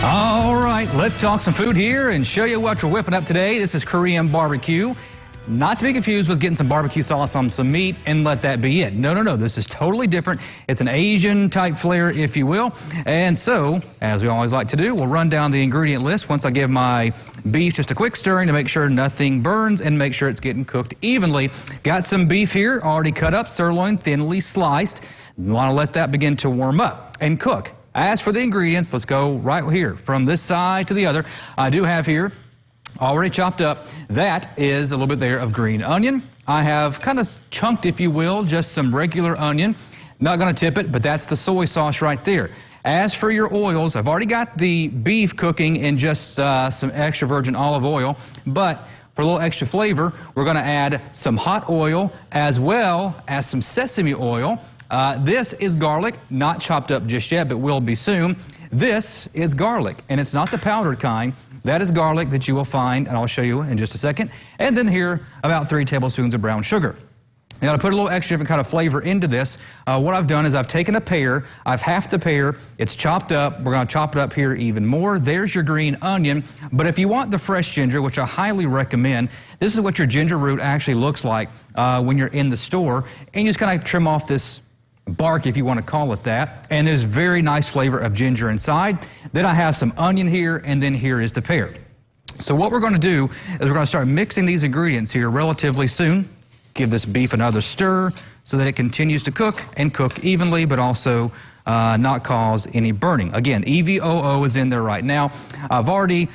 All right, let's talk some food here and show you what we're whipping up today. This is Korean barbecue. Not to be confused with getting some barbecue sauce on some meat and let that be it. No, this is totally different. It's an Asian type flair, if you will. And so, as we always like to do, we'll run down the ingredient list once I give my beef just a quick stirring to make sure nothing burns and make sure it's getting cooked evenly. Got some beef here, already cut up, sirloin, thinly sliced. Want to let that begin to warm up and cook. As for the ingredients, let's go right here from this side to the other. I do have here already chopped up. That is a little bit there of green onion. I have kind of chunked, if you will, just some regular onion. Not going to tip it, but that's the soy sauce right there. As for your oils, I've already got the beef cooking in just some extra virgin olive oil, but for a little extra flavor, we're going to add some hot oil as well as some sesame oil. This is garlic, not chopped up just yet, but will be soon. This is garlic, and it's not the powdered kind. That is garlic that you will find, and I'll show you in just a second. And then here, about 3 tablespoons of brown sugar. Now, to put a little extra different kind of flavor into this, what I've done is I've taken a pear, I've halved the pear, it's chopped up. We're going to chop it up here even more. There's your green onion. But if you want the fresh ginger, which I highly recommend, this is what your ginger root actually looks like when you're in the store. And you just kind of trim off this bark, if you want to call it that, and there's very nice flavor of ginger inside. Then I have some onion here, and then here is the pear. So what we're going to do is we're going to start mixing these ingredients here relatively soon. Give this beef another stir so that it continues to cook and cook evenly, but also not cause any burning. Again, EVOO is in there right now. I've already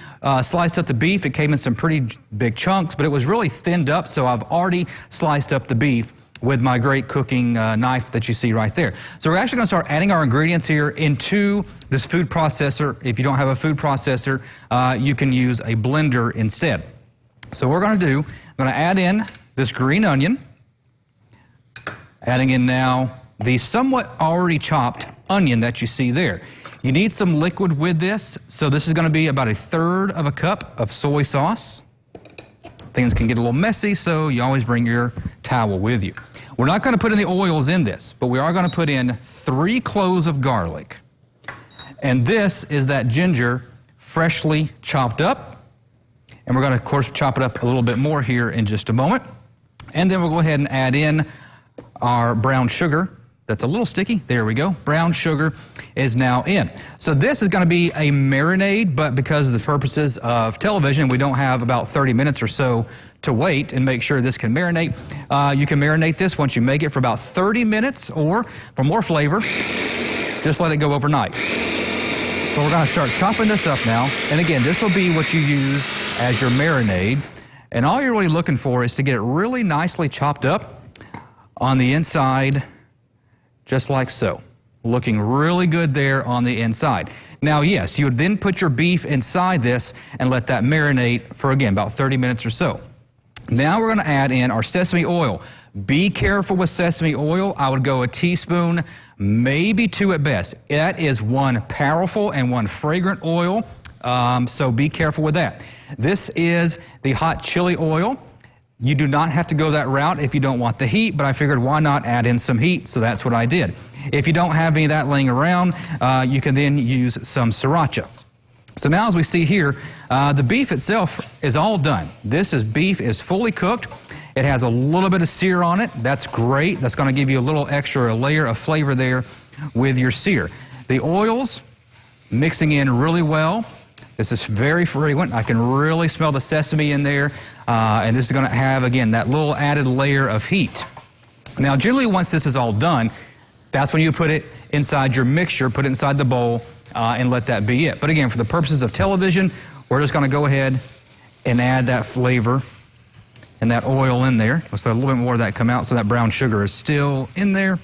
sliced up the beef. It came in some pretty big chunks, but it was really thinned up, so I've already sliced up the beef with my great cooking knife that you see right there. So we're actually going to start adding our ingredients here into this food processor. If you don't have a food processor, you can use a blender instead. So what we're going to do, I'm going to add in this green onion, adding in now the somewhat already chopped onion that you see there. You need some liquid with this, so this is going to be about 1/3 of a cup of soy sauce. Things can get a little messy, so you always bring your towel with you. We're not going to put any oils in this, but we are going to put in 3 cloves of garlic. And this is that ginger freshly chopped up. And we're going to, of course, chop it up a little bit more here in just a moment. And then we'll go ahead and add in our brown sugar. That's a little sticky. There we go. Brown sugar is now in. So this is going to be a marinade, but because of the purposes of television, we don't have about 30 minutes or so to wait and make sure this can marinate. You can marinate this once you make it for about 30 minutes, or for more flavor, just let it go overnight. So we're going to start chopping this up now. And again, this will be what you use as your marinade. And all you're really looking for is to get it really nicely chopped up on the inside, just like so. Looking really good there on the inside. Now, yes, you would then put your beef inside this and let that marinate for, again, about 30 minutes or so. Now we're going to add in our sesame oil. Be careful with sesame oil. I would go a teaspoon, maybe 2 at best. That is one powerful and one fragrant oil, so be careful with that. This is the hot chili oil. You do not have to go that route if you don't want the heat, but I figured why not add in some heat, so that's what I did. If you don't have any of that laying around, you can then use some sriracha. So now as we see here, the beef itself is all done. Beef is fully cooked. It has a little bit of sear on it. That's great. That's going to give you a little extra layer of flavor there with your sear. The oils mixing in really well. This is very fragrant. I can really smell the sesame in there. And this is going to have, again, that little added layer of heat. Now, generally, once this is all done, that's when you put it inside your mixture, put it inside the bowl, and let that be it. But again, for the purposes of television, we're just going to go ahead and add that flavor and that oil in there. Let's let a little bit more of that come out so that brown sugar is still in there.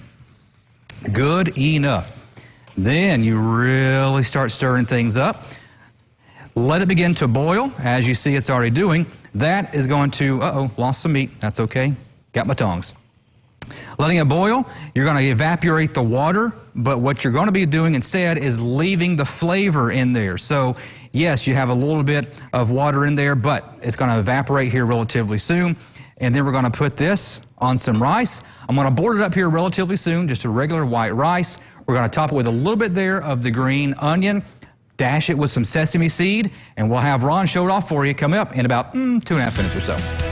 Good enough. Then you really start stirring things up. Let it begin to boil. As you see, it's already doing. That is going to, lost some meat. That's okay. Got my tongs. Letting it boil, you're going to evaporate the water, but what you're going to be doing instead is leaving the flavor in there. So, yes, you have a little bit of water in there, but it's going to evaporate here relatively soon. And then we're going to put this on some rice. I'm going to board it up here relatively soon, just a regular white rice. We're going to top it with a little bit there of the green onion. dash it with some sesame seed, and we'll have Ron show it off for you coming up in about 2.5 minutes or so.